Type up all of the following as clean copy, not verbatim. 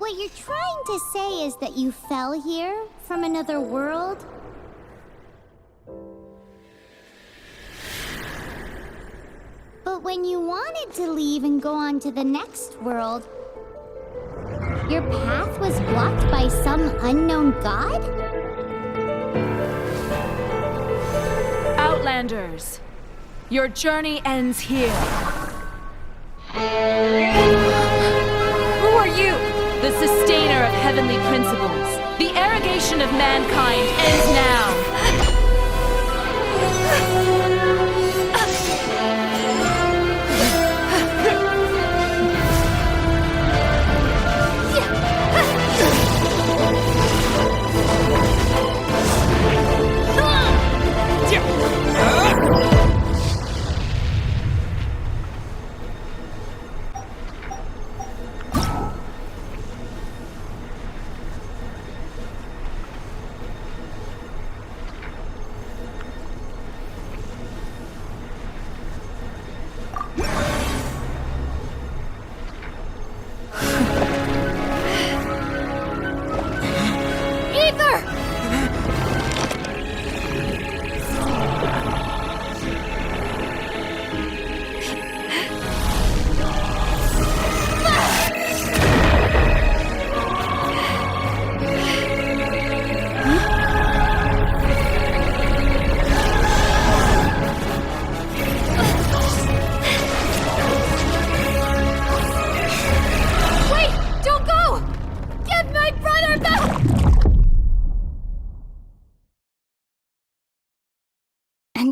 what you're trying to say is that you fell here from another world? But when you wanted to leave and go on to the next world, your path was blocked by some unknown god? Outlanders, your journey ends here. Who are you? The sustainer of heavenly principles. The arrogation of mankind ends now.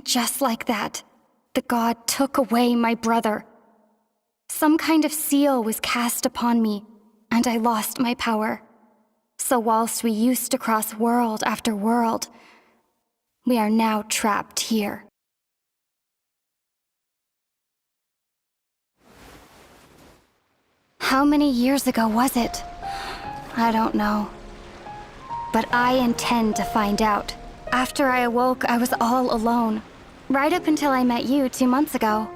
Just like that, the god took away my brother. Some kind of seal was cast upon me, and I lost my power. So whilst we used to cross world after world, we are now trapped here. How many years ago was it? I don't know. But I intend to find out. After I awoke, I was all alone. Right up until I met you 2 months ago.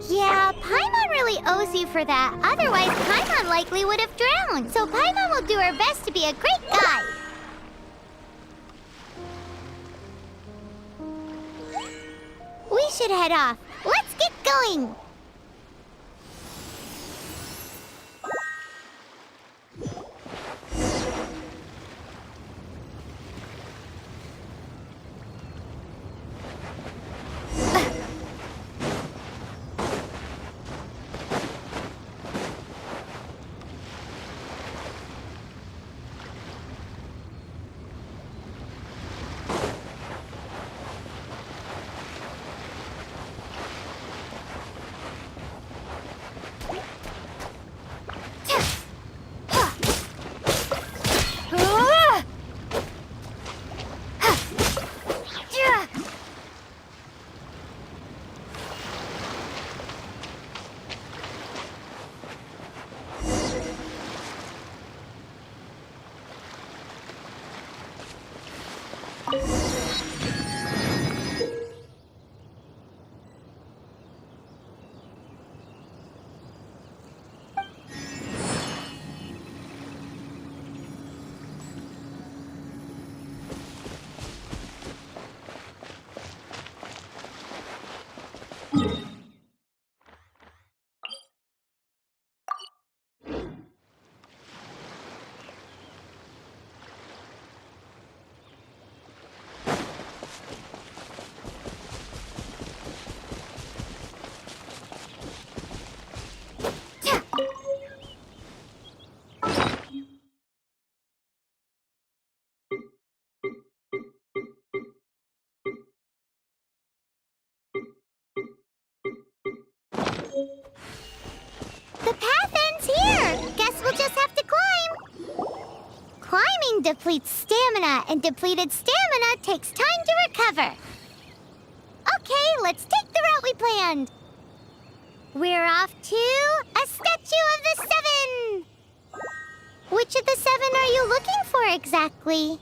Yeah, Paimon really owes you for that. Otherwise, Paimon likely would have drowned. So Paimon will do her best to be a great guide. We should head off. Let's get going. The path ends here. Guess we'll just have to climb. Climbing depletes stamina, and depleted stamina takes time to recover. Okay, let's take the route we planned. We're off to a statue of the seven. Which of the seven are you looking for exactly?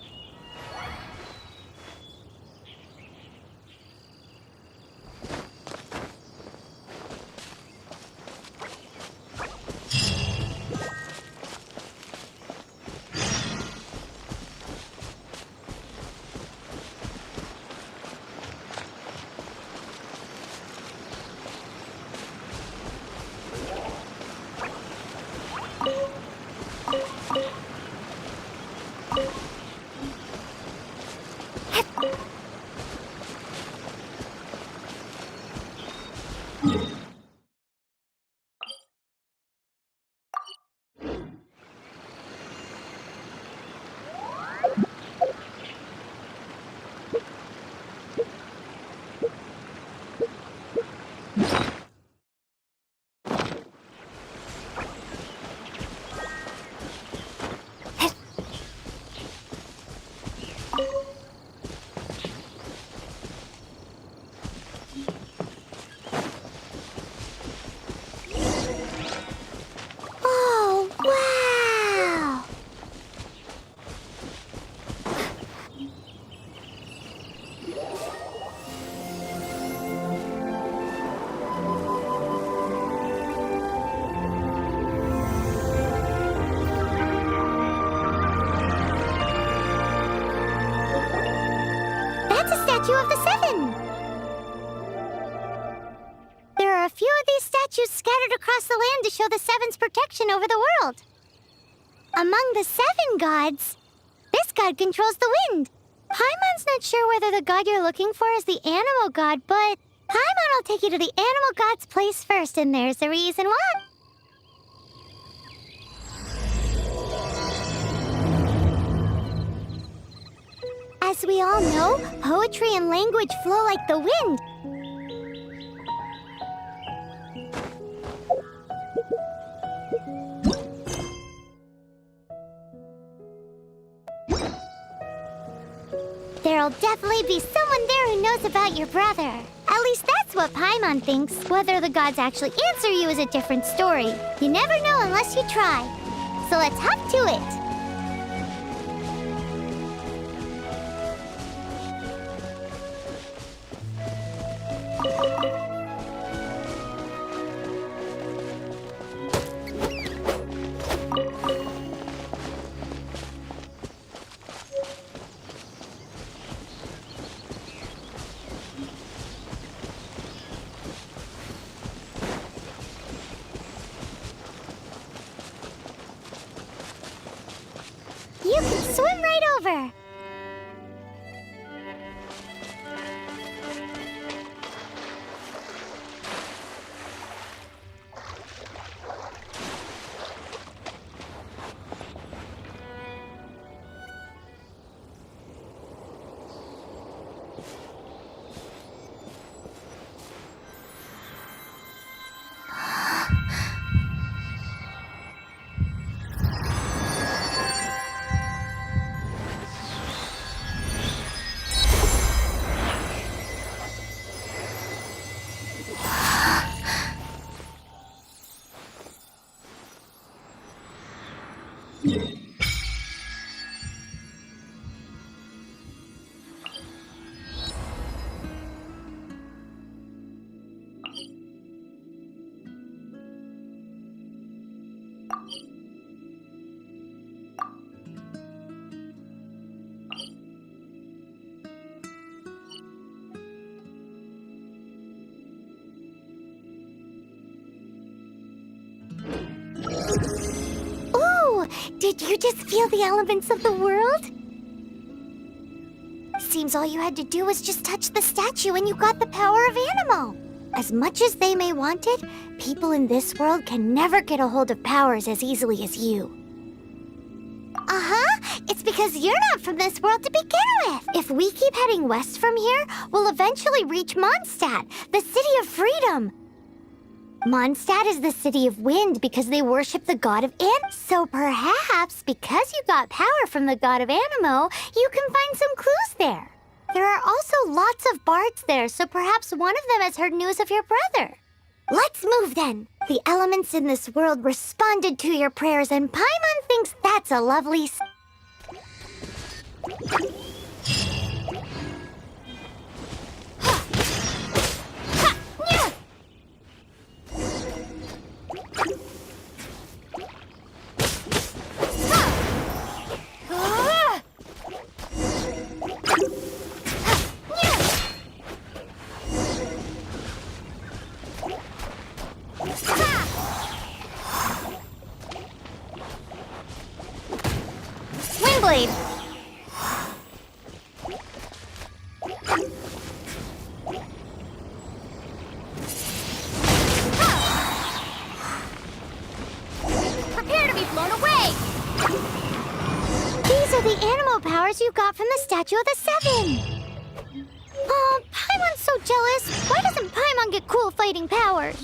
Oh, wow! That's a statue of the Seven! There are a few of these statues scattered across the land to show the Seven's protection over the world. Among the Seven gods, this god controls the wind. Paimon's not sure whether the god you're looking for is the animal god, but Paimon will take you to the animal god's place first, and there's the reason why. As we all know, poetry and language flow like the wind. There'll definitely be someone there who knows about your brother. At least that's what Paimon thinks. Whether the gods actually answer you is a different story. You never know unless you try. So let's hop to it. You can swim right over. Ooh, did you just feel the elements of the world? Seems all you had to do was just touch the statue and you got the power of Animo. As much as they may want it, people in this world can never get a hold of powers as easily as you. Uh-huh. It's because you're not from this world to begin with. If we keep heading west from here, we'll eventually reach Mondstadt, the city of freedom. Mondstadt is the city of wind because they worship the god of Animo. So perhaps, because you got power from the god of Animo, you can find some clues there. There are also lots of bards there, so perhaps one of them has heard news of your brother. Let's move then. The elements in this world responded to your prayers, and Paimon thinks that's a lovely... Blade. you got from the Statue of the Seven. Oh, Paimon's so jealous. Why doesn't Paimon get cool fighting powers?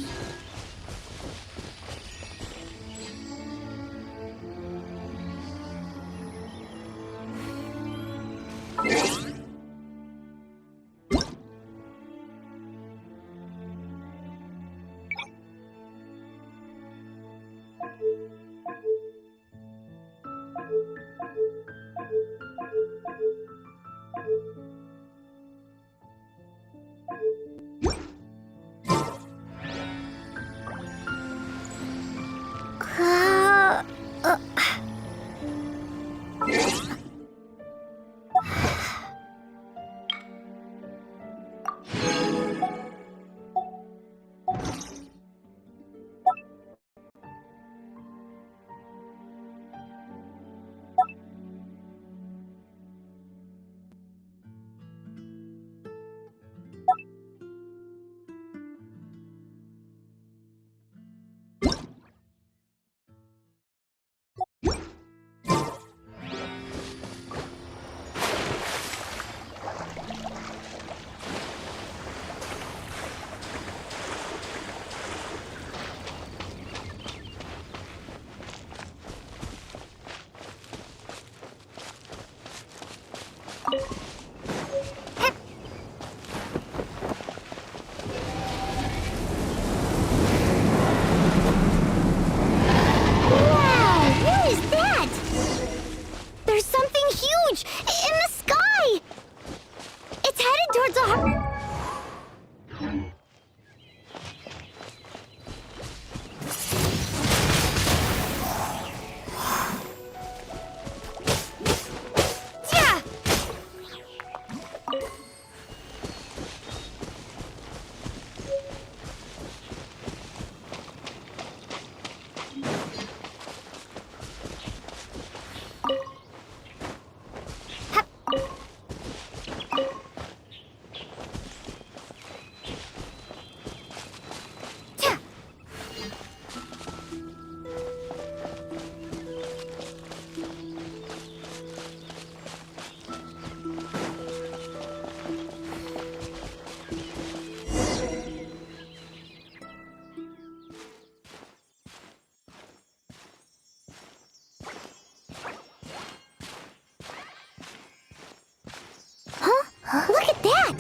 Look at that!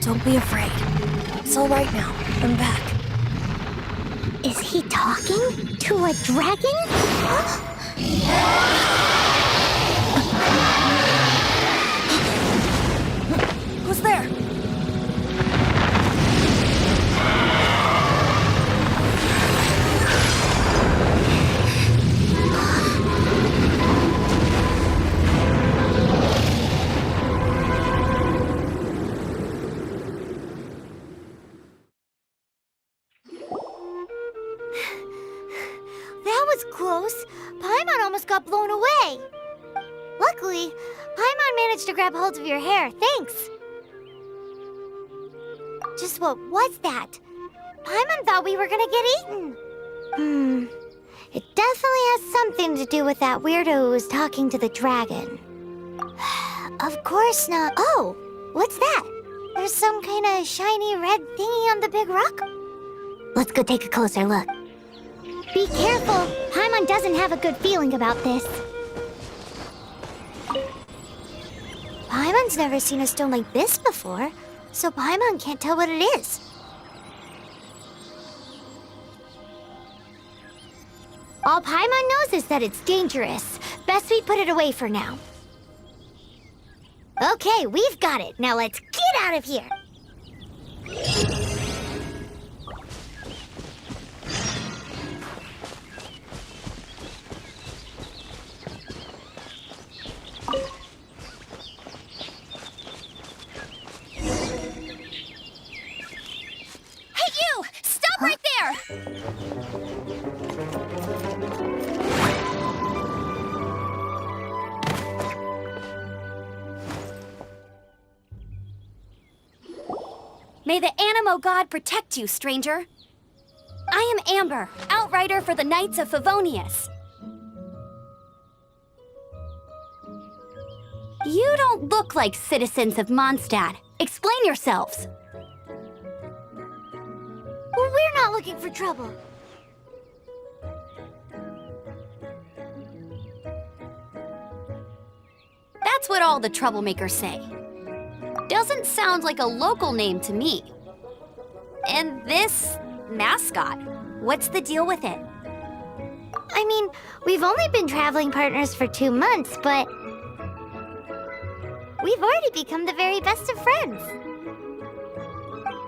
Don't be afraid. It's all right now. I'm back. Is he talking to a dragon? Who's there? That was close. Paimon almost got blown away. Luckily, Paimon managed to grab hold of your hair. Thanks. Just what was that? Paimon thought we were gonna get eaten. It definitely has something to do with that weirdo who was talking to the dragon. Of course not. Oh, what's that? There's some kind of shiny red thingy on the big rock? Let's go take a closer look. Be careful! Paimon doesn't have a good feeling about this. Paimon's never seen a stone like this before, so Paimon can't tell what it is. All Paimon knows is that it's dangerous. Best we put it away for now. Okay, we've got it. Now let's get out of here! Right there! May the Animo God protect you, stranger. I am Amber, outrider for the Knights of Favonius. You don't look like citizens of Mondstadt. Explain yourselves. Well, we're not looking for trouble. That's what all the troublemakers say. Doesn't sound like a local name to me. And this mascot, what's the deal with it? I mean, we've only been traveling partners for 2 months, but we've already become the very best of friends.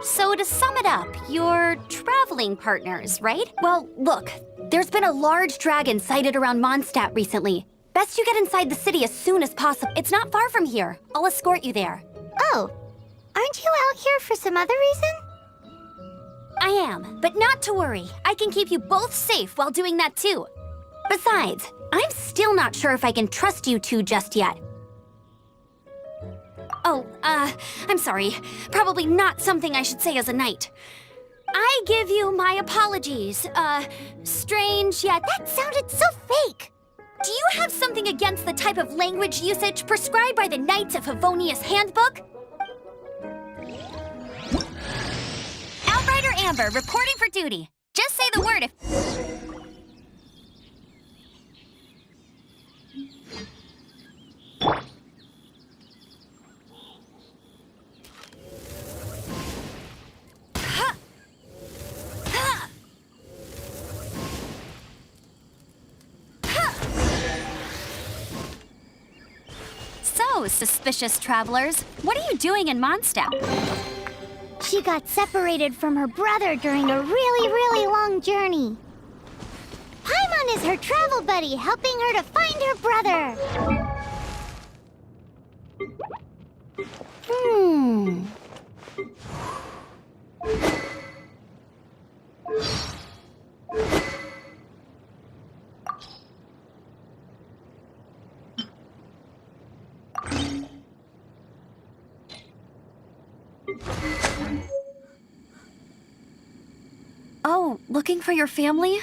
So to sum it up, you're traveling partners, right? Well, look, there's been a large dragon sighted around Mondstadt recently. Best you get inside the city as soon as possible. It's not far from here. I'll escort you there. Oh, aren't you out here for some other reason? I am, but not to worry. I can keep you both safe while doing that too. Besides, I'm still not sure if I can trust you two just yet. Oh, I'm sorry. Probably not something I should say as a knight. I give you my apologies. Strange yet... That sounded so fake! Do you have something against the type of language usage prescribed by the Knights of Favonius Handbook? Outrider Amber, reporting for duty. Just say the word if... So, suspicious travelers, what are you doing in Mondstadt? She got separated from her brother during a really long journey. Paimon is her travel buddy, helping her to find her brother. Oh, looking for your family?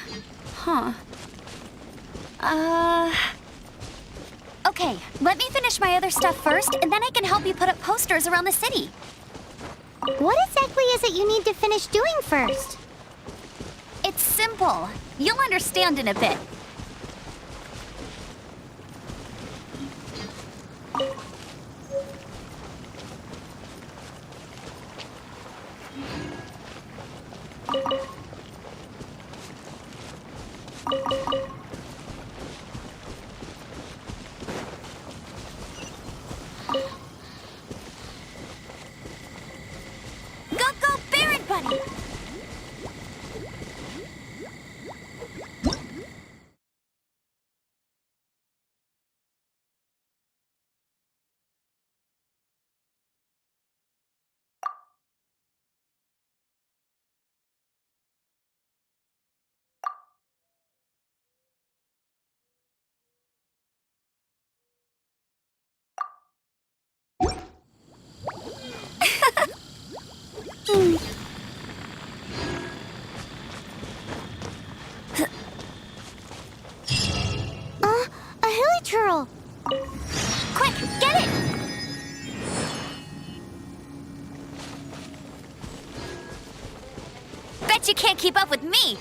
Huh. Okay, let me finish my other stuff first, and then I can help you put up posters around the city. What exactly is it you need to finish doing first? It's simple. You'll understand in a bit. Go, Baron Buddy! A hilly churl. Quick, get it! Bet you can't keep up with me!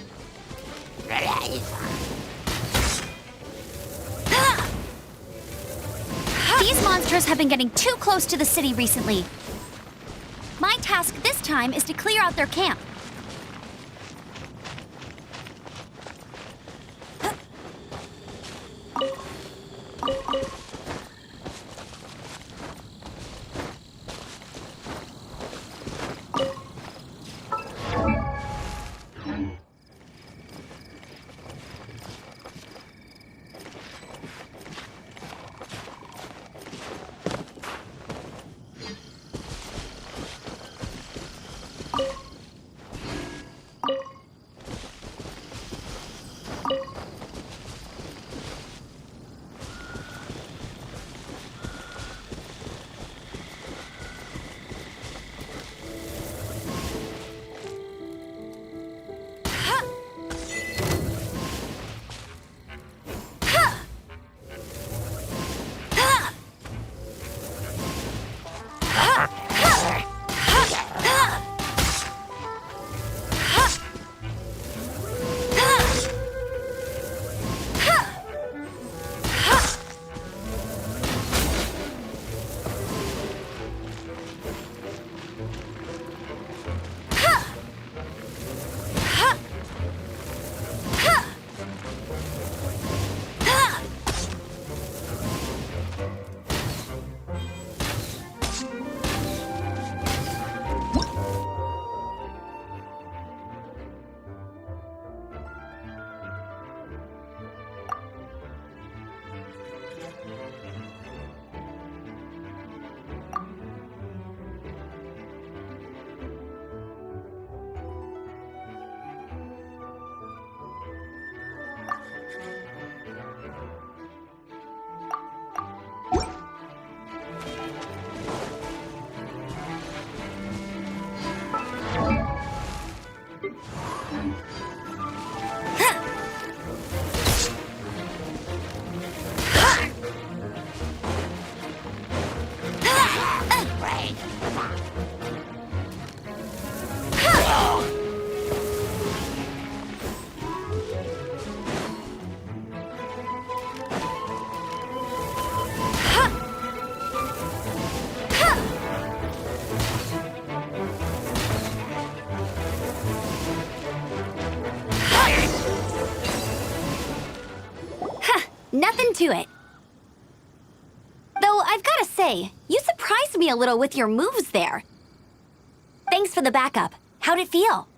These monsters have been getting too close to the city recently. My task this time is to clear out their camp. Nothing to it. Though I've gotta say, you surprised me a little with your moves there. Thanks for the backup. How'd it feel?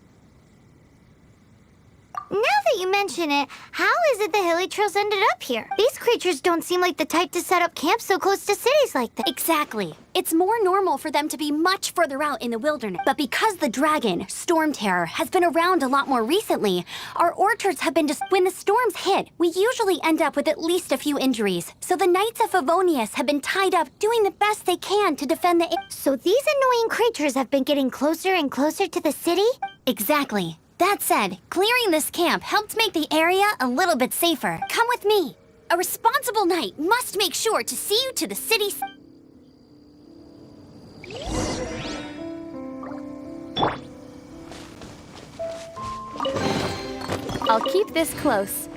Now that you mention it, how is it the hilly trails ended up here? These creatures don't seem like the type to set up camp so close to cities like that. Exactly. It's more normal for them to be much further out in the wilderness. But because the dragon, Storm Terror, has been around a lot more recently, our orchards have been when the storms hit, we usually end up with at least a few injuries. So the Knights of Favonius have been tied up doing the best they can to defend the... So these annoying creatures have been getting closer and closer to the city? Exactly. That said, clearing this camp helped make the area a little bit safer. Come with me. A responsible knight must make sure to see you to the city. I'll keep this close.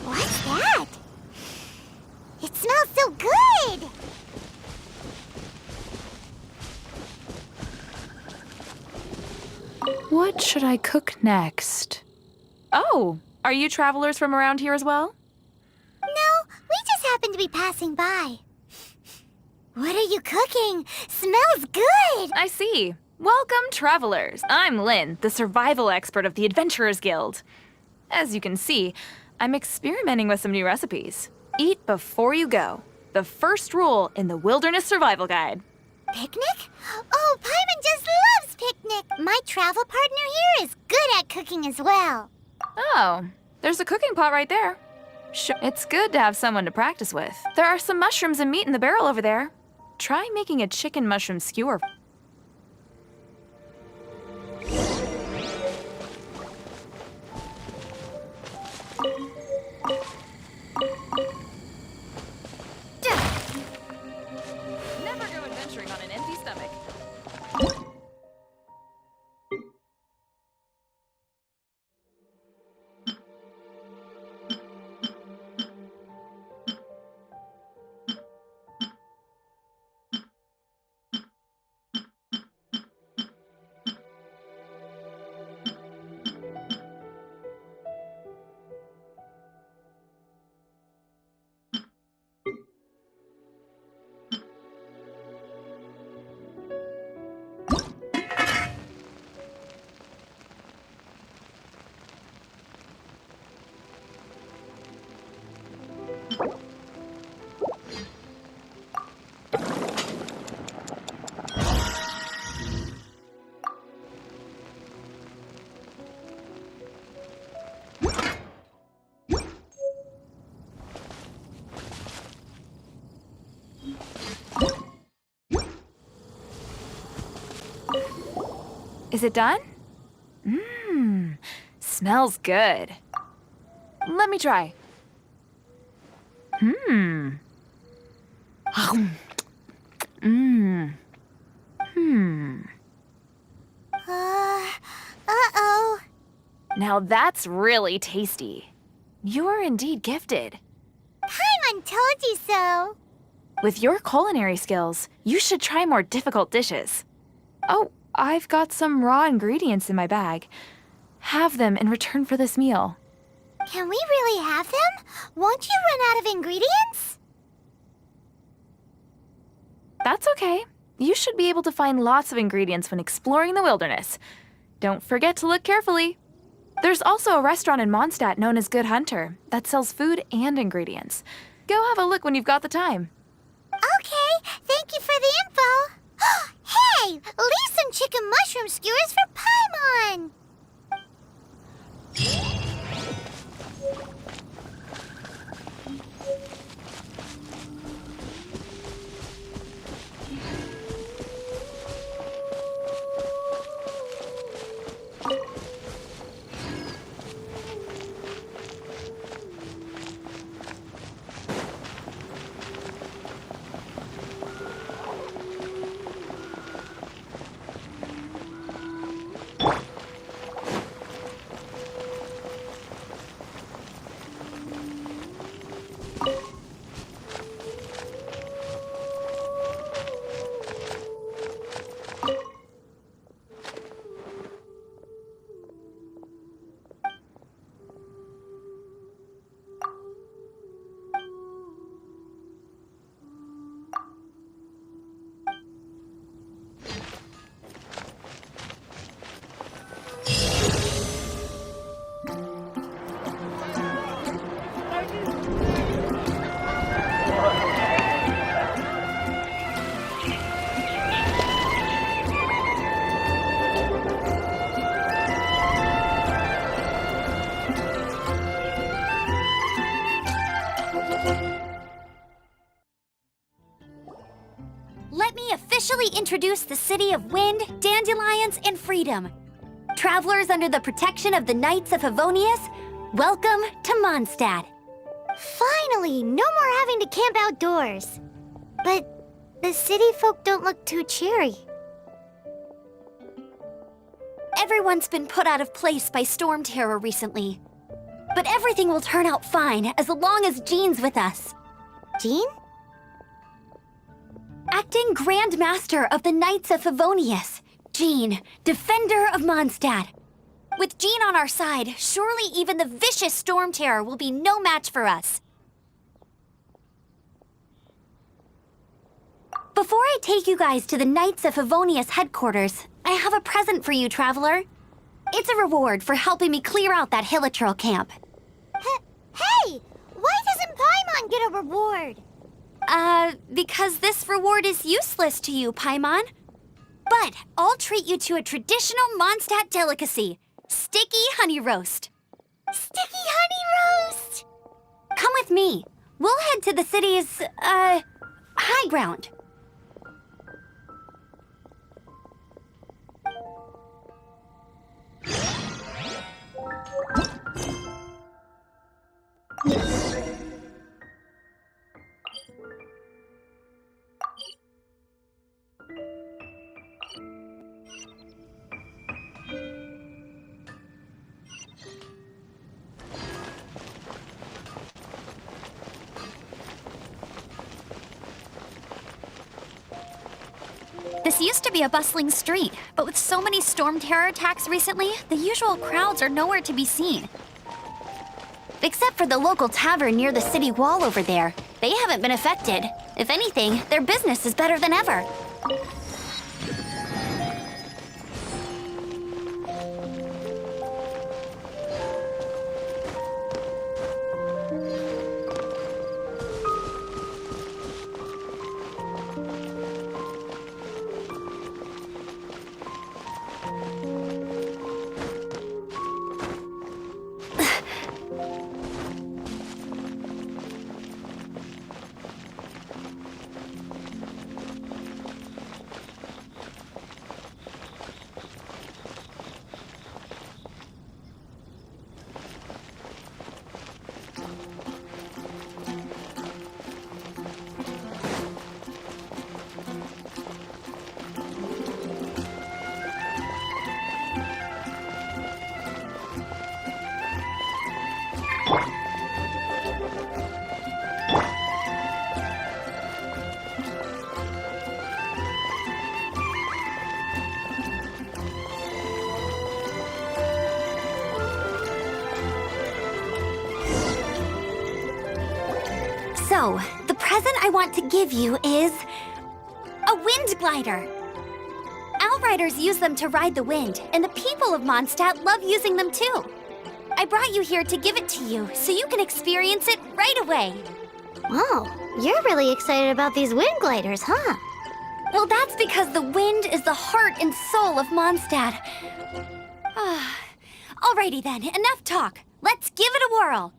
What's that? It smells so good! What should I cook next? Oh, are you travelers from around here as well? No, we just happened to be passing by. What are you cooking? Smells good! I see. Welcome, travelers. I'm Lynn, the survival expert of the Adventurers Guild. As you can see, I'm experimenting with some new recipes. Eat before you go. The first rule in the Wilderness Survival Guide. Picnic? Oh, Paimon just loves picnic! My travel partner here is good at cooking as well. Oh, there's a cooking pot right there. Sure. It's good to have someone to practice with. There are some mushrooms and meat in the barrel over there. Try making a chicken mushroom skewer. Never go adventuring on an empty stomach. Is it done? Mmm, smells good. Let me try. Mmm. Mmm. Hmm. Uh-oh. Now that's really tasty. You're indeed gifted. Paimon told you so. With your culinary skills, you should try more difficult dishes. Oh, I've got some raw ingredients in my bag. Have them in return for this meal. Can we really have them? Won't you run out of ingredients? That's okay. You should be able to find lots of ingredients when exploring the wilderness. Don't forget to look carefully. There's also a restaurant in Mondstadt known as Good Hunter that sells food and ingredients. Go have a look when you've got the time. Okay, thank you for the info. Hey, leave some chicken mushroom skewers for Paimon. Let me officially introduce the city of wind, dandelions, and freedom. Travelers under the protection of the Knights of Favonius, welcome to Mondstadt. Finally, no more having to camp outdoors. But the city folk don't look too cheery. Everyone's been put out of place by storm terror recently. But everything will turn out fine as long as Jean's with us. Jean? Acting Grand Master of the Knights of Favonius, Jean, Defender of Mondstadt. With Jean on our side, surely even the vicious storm terror will be no match for us. Before I take you guys to the Knights of Favonius headquarters, I have a present for you, Traveler. It's a reward for helping me clear out that Hilichurl camp. Hey! Why doesn't Paimon get a reward? Because this reward is useless to you, Paimon. But I'll treat you to a traditional Mondstadt delicacy, sticky honey roast. Sticky honey roast! Come with me. We'll head to the city's, high ground. This used to be a bustling street, but with so many storm terror attacks recently, the usual crowds are nowhere to be seen. Except for the local tavern near the city wall over there. They haven't been affected. If anything, their business is better than ever. So, the present I want to give you is a wind glider. Outriders use them to ride the wind, and the people of Mondstadt love using them too. I brought you here to give it to you, so you can experience it right away. Wow, you're really excited about these wind gliders, huh? Well, that's because the wind is the heart and soul of Mondstadt. Alrighty then, enough talk. Let's give it a whirl.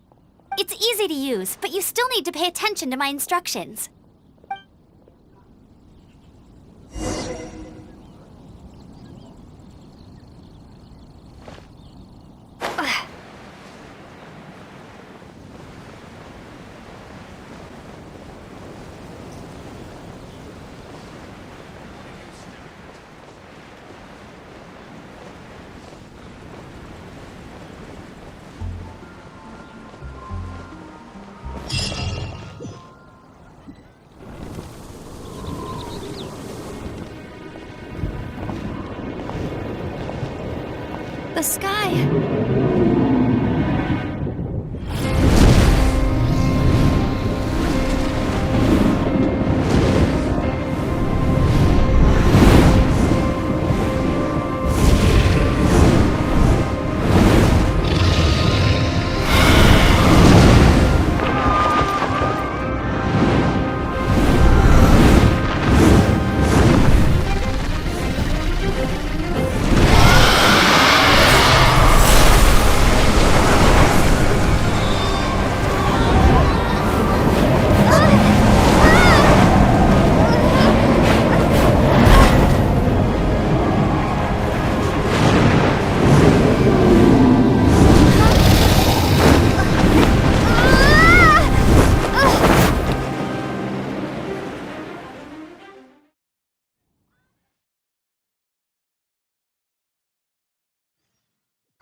It's easy to use, but you still need to pay attention to my instructions. The sky.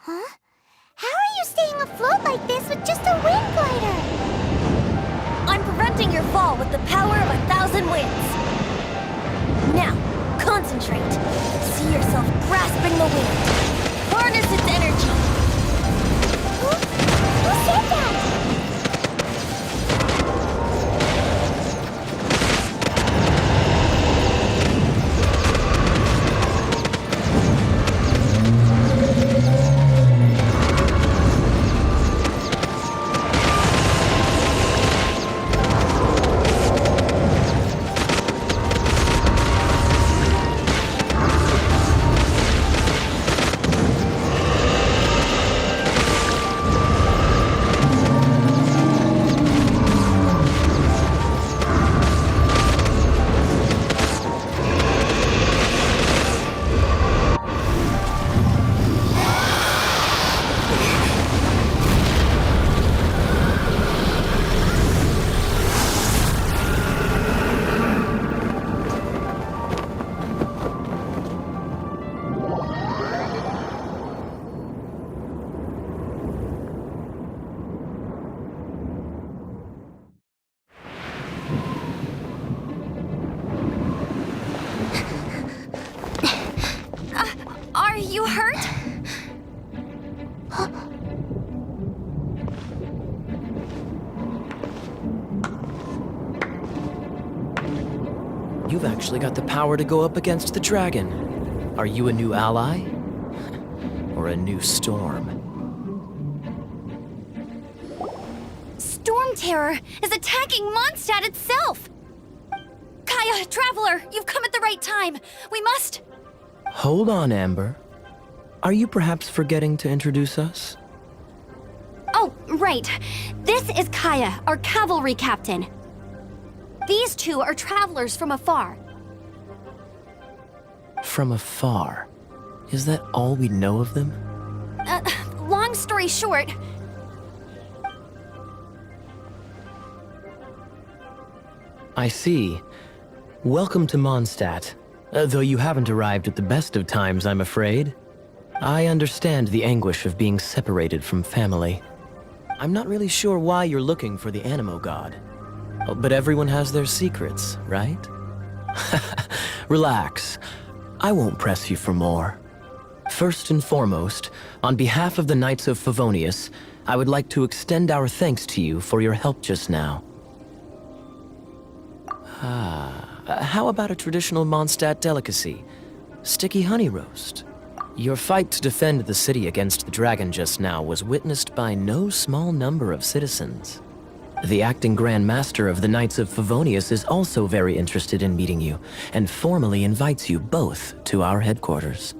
Huh? How are you staying afloat like this with just a wind glider? I'm preventing your fall with the power of 1,000 winds. Now, concentrate. See yourself grasping the wind. Harness its energy. Who said that? Are you hurt? You've actually got the power to go up against the dragon. Are you a new ally? Or a new storm? Storm Terror is attacking Mondstadt itself! Kaya, Traveler, you've come at the right time. We must... Hold on, Amber. Are you perhaps forgetting to introduce us? Oh, right. This is Kaya, our cavalry captain. These two are travelers from afar. From afar? Is that all we know of them? Long story short, I see. Welcome to Mondstadt. Though you haven't arrived at the best of times, I'm afraid. I understand the anguish of being separated from family. I'm not really sure why you're looking for the Animo God. But everyone has their secrets, right? Relax. I won't press you for more. First and foremost, on behalf of the Knights of Favonius, I would like to extend our thanks to you for your help just now. How about a traditional Mondstadt delicacy? Sticky honey roast. Your fight to defend the city against the dragon just now was witnessed by no small number of citizens. The acting Grand Master of the Knights of Favonius is also very interested in meeting you, and formally invites you both to our headquarters.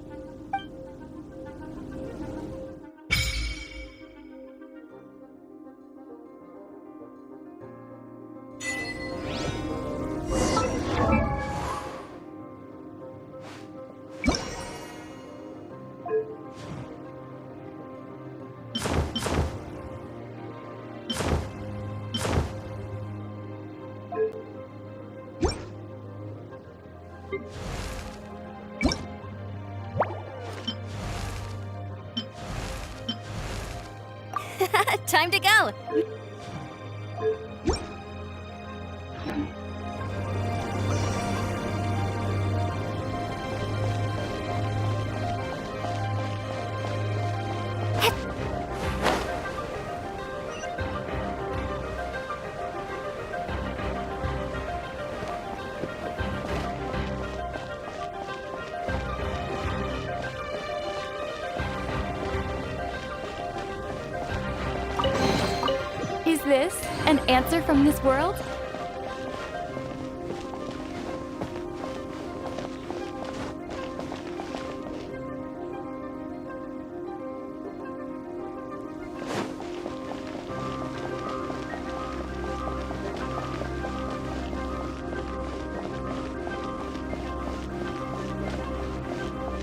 Time to go! Is this an answer from this world?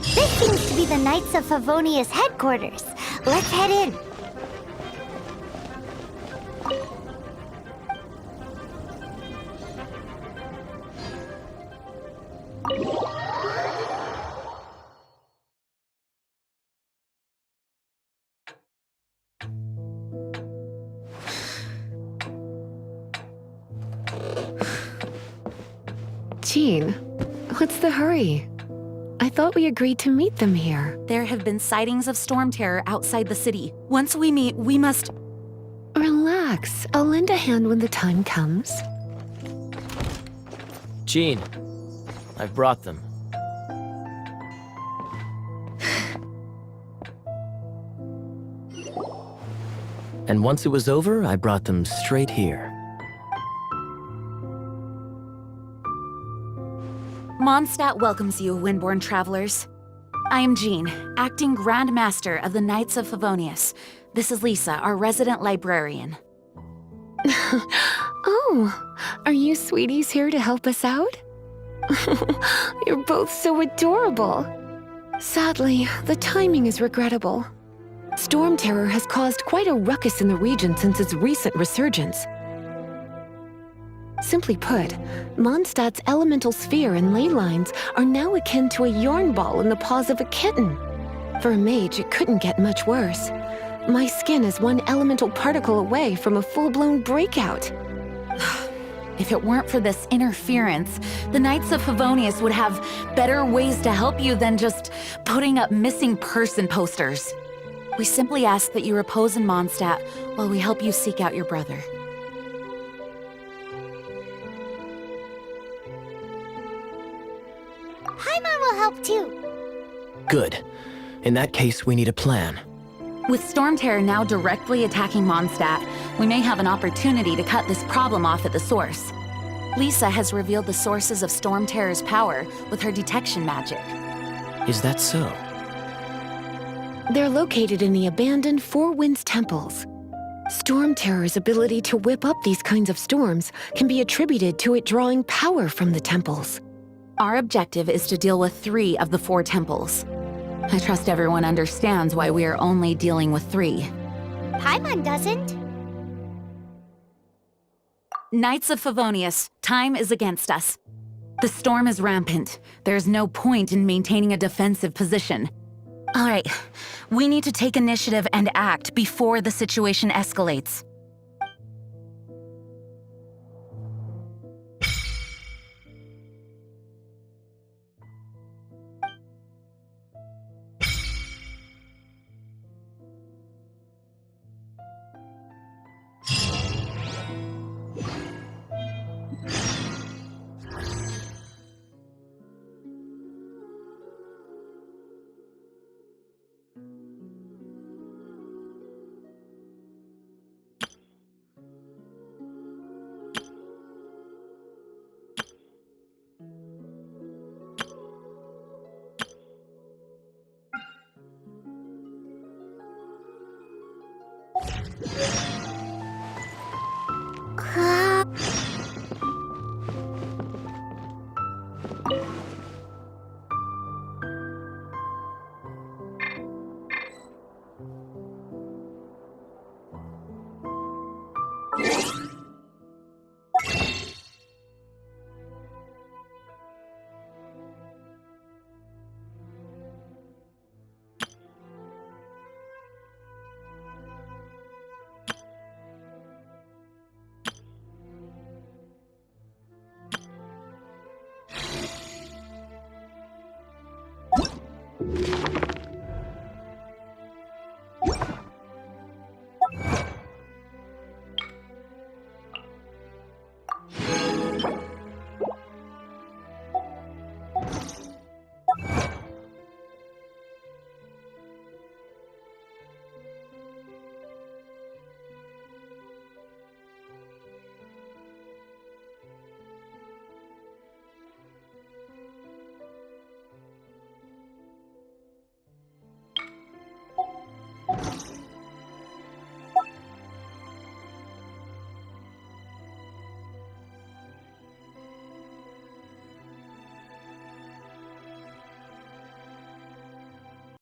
This seems to be the Knights of Favonius headquarters. Let's head in. Jean, what's the hurry? I thought we agreed to meet them here. There have been sightings of storm terror outside the city. Once we meet, we must... Relax. I'll lend a hand when the time comes. Jean, I've brought them. And once it was over, I brought them straight here. Mondstadt welcomes you, Windborn travelers. I am Jean, acting Grand Master of the Knights of Favonius. This is Lisa, our resident librarian. Oh, are you sweeties here to help us out? You're both so adorable. Sadly, the timing is regrettable. Storm terror has caused quite a ruckus in the region since its recent resurgence. Simply put, Mondstadt's elemental sphere and ley lines are now akin to a yarn ball in the paws of a kitten. For a mage, it couldn't get much worse. My skin is one elemental particle away from a full-blown breakout. If it weren't for this interference, the Knights of Favonius would have better ways to help you than just putting up missing person posters. We simply ask that you repose in Mondstadt while we help you seek out your brother. Paimon will help too. Good. In that case, we need a plan. With storm terror now directly attacking Mondstadt, we may have an opportunity to cut this problem off at the source. Lisa has revealed the sources of storm terror's power with her detection magic. Is that so? They're located in the abandoned Four Winds temples. Storm terror's ability to whip up these kinds of storms can be attributed to it drawing power from the temples. Our objective is to deal with 3 of the 4 temples. I trust everyone understands why we are only dealing with 3. Paimon doesn't. Knights of Favonius, time is against us. The storm is rampant. There's no point in maintaining a defensive position. All right, we need to take initiative and act before the situation escalates.